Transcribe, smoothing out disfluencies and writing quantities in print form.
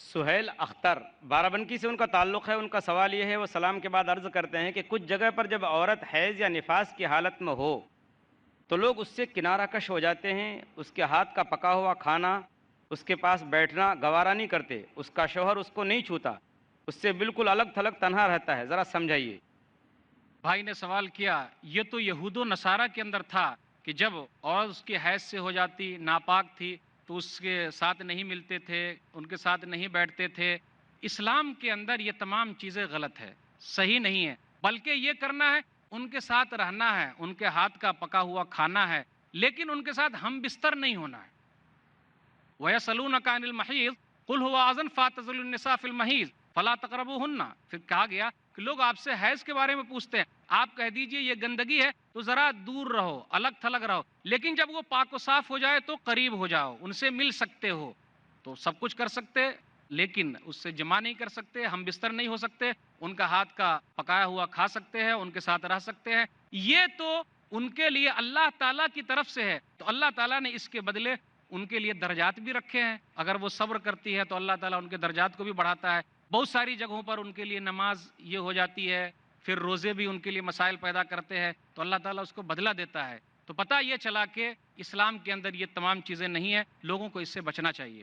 سہیل اختر بارہ بنکی سے ان کا تعلق ہے۔ ان کا سوال یہ ہے، وہ سلام کے بعد عرض کرتے ہیں کہ کچھ جگہ پر جب عورت حیض یا نفاس کی حالت میں ہو تو لوگ اس سے کنارہ کش ہو جاتے ہیں، اس کے ہاتھ کا پکا ہوا کھانا، اس کے پاس بیٹھنا گوارا نہیں کرتے، اس کا شوہر اس کو نہیں چھوتا، اس سے بالکل الگ تھلگ تنہا رہتا ہے، ذرا سمجھائیے۔ بھائی نے سوال کیا، یہ تو یہود و نصارہ کے اندر تھا کہ جب اور اس کی حیض سے ہو جاتی، ناپاک تھی، تو اس کے ساتھ نہیں ملتے تھے، ان کے ساتھ نہیں بیٹھتے تھے۔ اسلام کے اندر یہ تمام چیزیں غلط ہے، صحیح نہیں ہے، بلکہ یہ کرنا ہے، ان کے ساتھ رہنا ہے، ان کے ہاتھ کا پکا ہوا کھانا ہے، لیکن ان کے ساتھ ہم بستر نہیں ہونا ہے۔ وَيَسْأَلُونَكَ عَنِ الْمَحِيضِ قُلْ هُوَ أَذًى فَاعْتَزِلُوا النِّسَاءَ فِي الْمَحِيضِ فَلَا تَقْرَبُوهُنَّ۔ پھر کہا گیا کہ لوگ آپ سے حیض کے بارے میں پوچھتے ہیں، آپ کہہ دیجئے یہ گندگی ہے تو ذرا دور رہو، الگ تھلگ رہو، لیکن جب وہ پاک و صاف ہو جائے تو قریب ہو جاؤ، ان سے مل سکتے ہو، تو سب کچھ کر سکتے، لیکن اس سے جمع نہیں کر سکتے، ہم بستر نہیں ہو سکتے، ان کا ہاتھ کا پکایا ہوا کھا سکتے ہیں، ان کے ساتھ رہ سکتے ہیں۔ یہ تو ان کے لیے اللہ تعالیٰ کی طرف سے ہے، تو اللہ تعالیٰ نے اس کے بدلے ان کے لیے درجات بھی رکھے ہیں۔ اگر وہ صبر کرتی ہے تو اللہ تعالیٰ ان کے درجات کو بھی بڑھاتا ہے۔ بہت ساری جگہوں پر ان کے لیے نماز یہ ہو جاتی ہے، پھر روزے بھی ان کے لیے مسائل پیدا کرتے ہیں، تو اللہ تعالیٰ اس کو بدلہ دیتا ہے۔ تو پتہ یہ چلا کہ اسلام کے اندر یہ تمام چیزیں نہیں ہیں، لوگوں کو اس سے بچنا چاہیے۔